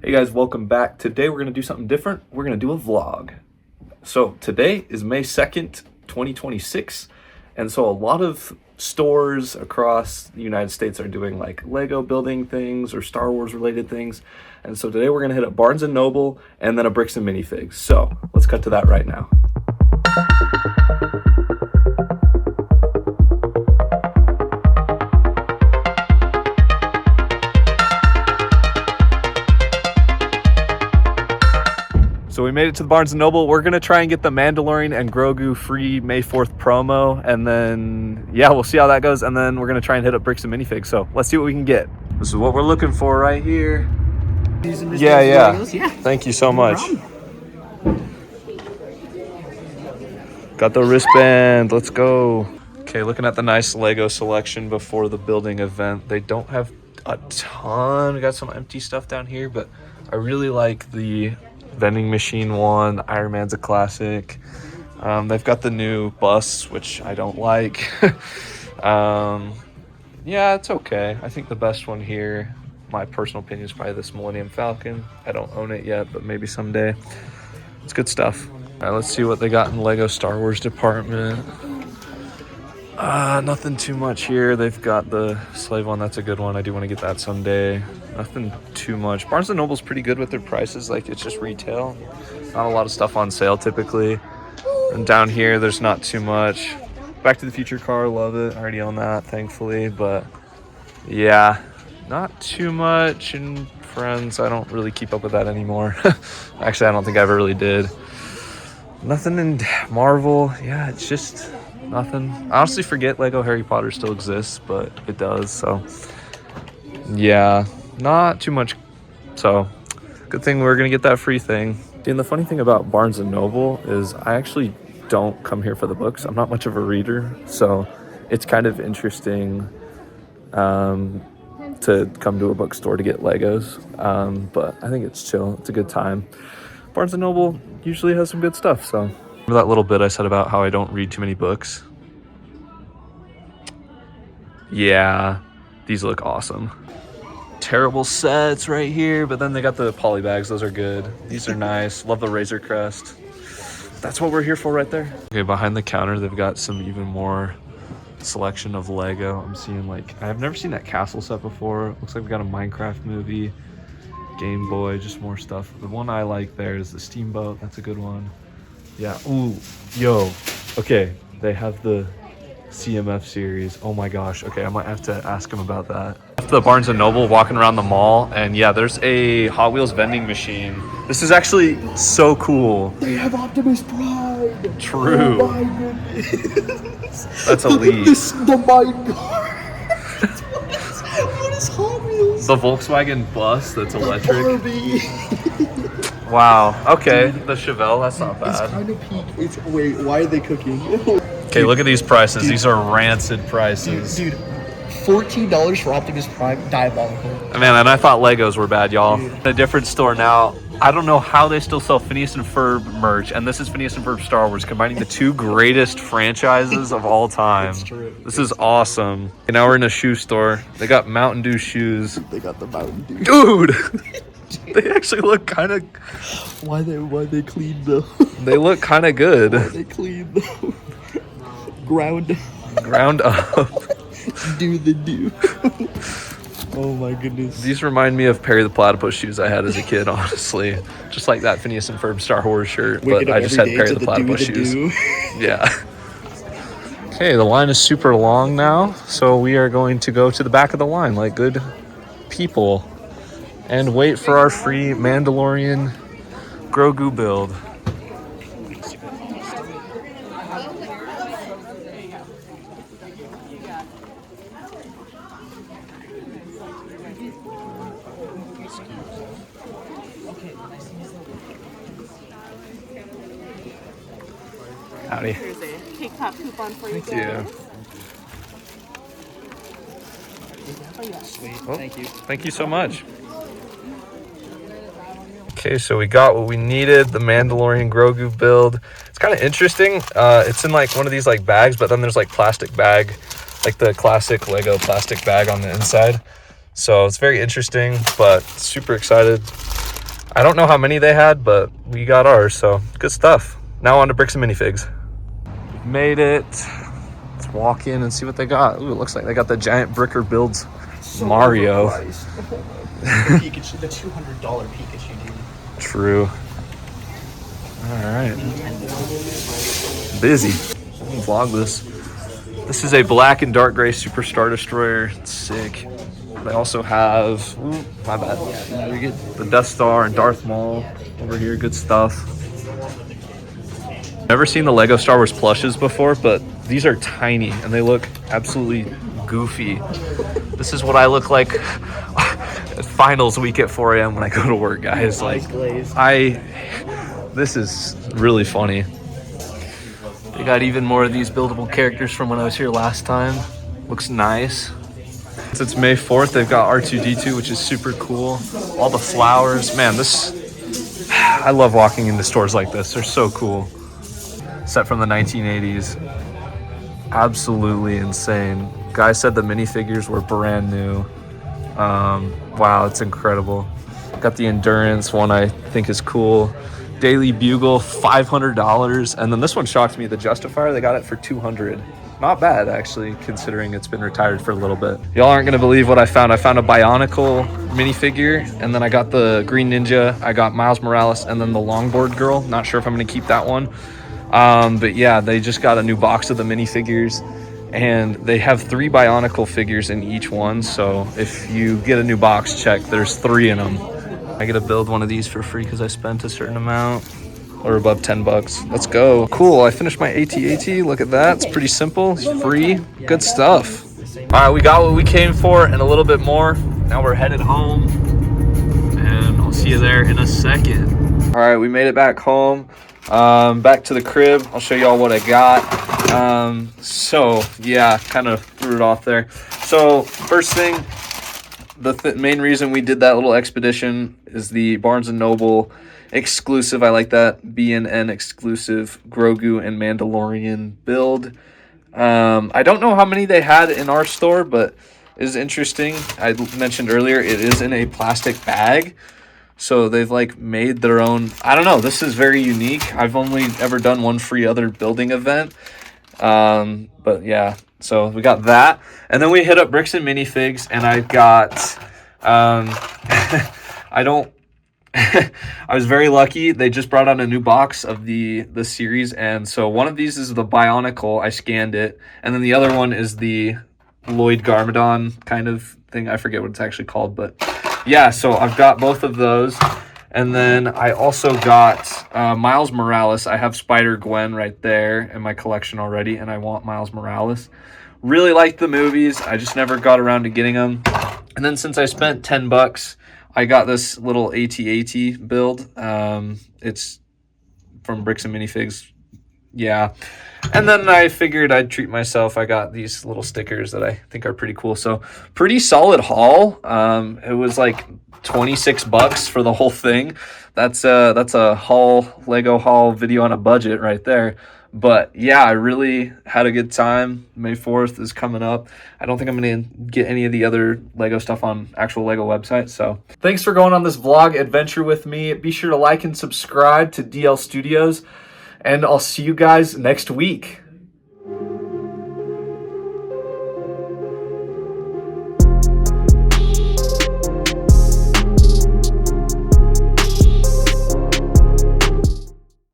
Hey guys, welcome back. Today we're going to do something different. We're going to do a vlog. So today is May 2nd, 2026. And so a lot of stores across the United States are doing like Lego building things or Star Wars related things. And so today we're going to hit up Barnes & Noble and then a Bricks & Minifigs. So let's cut to that right now. So we made it to the Barnes & Noble. We're gonna try and get the Mandalorian and Grogu free May 4th promo, and then yeah, we'll see how that goes, and then we're gonna try and hit up Bricks & Minifigs. So let's see what we can get. This is what we're looking for right here. Yeah. Thank you so much. Got the wristband, let's go. Okay, looking at the nice Lego selection before the building event. They don't have a ton. We got some empty stuff down here, but I really like the vending machine one. Iron Man's a classic. They've got the new bus, which I don't like. Yeah, it's okay. I think the best one here, my personal opinion, is probably this Millennium Falcon. I don't own it yet, but maybe someday. It's good stuff. All right, let's see what they got in the Lego Star Wars department. Nothing too much here. They've got the Slave one. That's a good one. I do want to get that someday. Nothing too much. Barnes & Noble's pretty good with their prices. Like, it's just retail. Not a lot of stuff on sale typically. And down here, there's not too much. Back to the Future car, love it. I already own that, thankfully. But yeah, not too much. And Friends, I don't really keep up with that anymore. Actually, I don't think I ever really did. Nothing in Marvel. Yeah, it's just nothing. I honestly forget Lego Harry Potter still exists, but it does. So yeah, not too much. So good thing we're gonna get that free thing. And the funny thing about Barnes & Noble is I actually don't come here for the books. I'm not much of a reader, so it's kind of interesting to come to a bookstore to get Legos. But I think it's chill. It's a good time. Barnes & Noble usually has some good stuff. So remember that little bit I said about how I don't read too many books? Yeah, these look awesome. Terrible sets right here, but then they got the poly bags. Those are good. These are nice. Love the Razor Crest. That's what we're here for right there. Okay, behind the counter, they've got some even more selection of Lego. I'm seeing like, I've never seen that castle set before. Looks like we got a Minecraft movie, Game Boy, just more stuff. The one I like there is the Steamboat. That's a good one. Yeah. Ooh, yo. Okay, they have the CMF series. Oh my gosh. Okay, I might have to ask him about that. The Barnes & Noble, walking around the mall, and yeah, there's a Hot Wheels vending machine. This is actually so cool. They have Optimus Prime. True. Oh my goodness. That's Look elite. at this, the mine car. what is Hot Wheels? The Volkswagen bus that's electric. Barbie. Wow. Okay, the Chevelle, that's not It's bad. kind of peak. It's wait, why are they cooking? Okay, look at these prices. These are rancid prices. Dude, $14 for Optimus Prime, diabolical. Man, and I thought Legos were bad, y'all. In a different store now. I don't know how they still sell Phineas and Ferb merch, and this is Phineas and Ferb Star Wars, combining the two greatest franchises of all time. It's true. This is awesome. And now we're in a shoe store. They got Mountain Dew shoes. They got the Mountain Dew. Dude! They actually look kind of... Why they clean though? They look kind of good. They clean though. Ground up. do the do. Oh my goodness. These remind me of Perry the Platypus shoes I had as a kid, honestly. Just like that Phineas and Ferb Star Wars shirt, but I just had Perry the Platypus shoes. Yeah. Okay, the line is super long now, so we are going to go to the back of the line like good people and wait for our free Mandalorian Grogu build. Howdy. Here's a cake pop coupon for you. Thank you. Sweet. Oh, Thank you. Thank you so much. Okay, so we got what we needed, the Mandalorian Grogu build. It's kind of interesting. It's in like one of these like bags, but then there's like plastic bag, like the classic Lego plastic bag on the inside. So it's very interesting, but super excited. I don't know how many they had, but we got ours, so good stuff. Now on to Bricks and Minifigs. We've made it. Let's walk in and see what they got. Ooh, it looks like they got the giant Bricker Builds Mario. The Pikachu, the $200 Pikachu, dude. True. All right. Busy. Vlog this. This is a black and dark gray Super Star Destroyer. It's sick. They also have, ooh, my bad. The Death Star and Darth Maul over here. Good stuff. Never seen the Lego Star Wars plushes before, but these are tiny and they look absolutely goofy. This is what I look like at finals week at 4 a.m. when I go to work, guys. Like, this is really funny. They got even more of these buildable characters from when I was here last time. Looks nice. Since it's May 4th, they've got R2-D2, which is super cool. All the flowers. Man, I love walking into stores like this. They're so cool. Set from the 1980s. Absolutely insane. Guy said the minifigures were brand new. Wow, it's incredible. Got the Endurance one, I think is cool. Daily Bugle, $500. And then this one shocked me, the Justifier, they got it for $200. Not bad, actually, considering it's been retired for a little bit. Y'all aren't gonna believe what I found. I found a Bionicle minifigure, and then I got the Green Ninja, I got Miles Morales, and then the Longboard Girl. Not sure if I'm gonna keep that one. But yeah, they just got a new box of the minifigures, and they have 3 Bionicle figures in each one. So if you get a new box, check, there's 3 in them. I get to build one of these for free because I spent a certain amount or above 10 bucks. Let's go. Cool, I finished my AT-AT. Look at that, it's pretty simple, it's free, good stuff. All right, we got what we came for and a little bit more. Now we're headed home and I'll see you there in a second. All right, we made it back home. Back to the crib. I'll show y'all what I got. So yeah, kind of threw it off there. So first thing, the main reason we did that little expedition is the Barnes & Noble exclusive. I like that B&N exclusive Grogu and Mandalorian build. I don't know how many they had in our store, but it is interesting. I mentioned earlier, it is in a plastic bag. So they've like made their own, I don't know, this is very unique. I've only ever done one free other building event. But yeah, so we got that. And then we hit up Bricks and Minifigs, and I got, I was very lucky. They just brought out a new box of the series. And so one of these is the Bionicle. I scanned it. And then the other one is the Lloyd Garmadon kind of thing. I forget what it's actually called, but yeah, so I've got both of those. And then I also got Miles Morales. I have Spider-Gwen right there in my collection already, and I want Miles Morales. Really like the movies. I just never got around to getting them. And then since I spent 10 bucks, I got this little AT-AT build. It's from Bricks and Minifigs. Yeah. And then I figured I'd treat myself. I got these little stickers that I think are pretty cool. So pretty solid haul. It was like 26 bucks for the whole thing. That's a haul, Lego haul video on a budget right there. But yeah, I really had a good time. May 4th is coming up. I don't think I'm going to get any of the other Lego stuff on actual Lego website. So thanks for going on this vlog adventure with me. Be sure to like and subscribe to DL Studios, and I'll see you guys next week.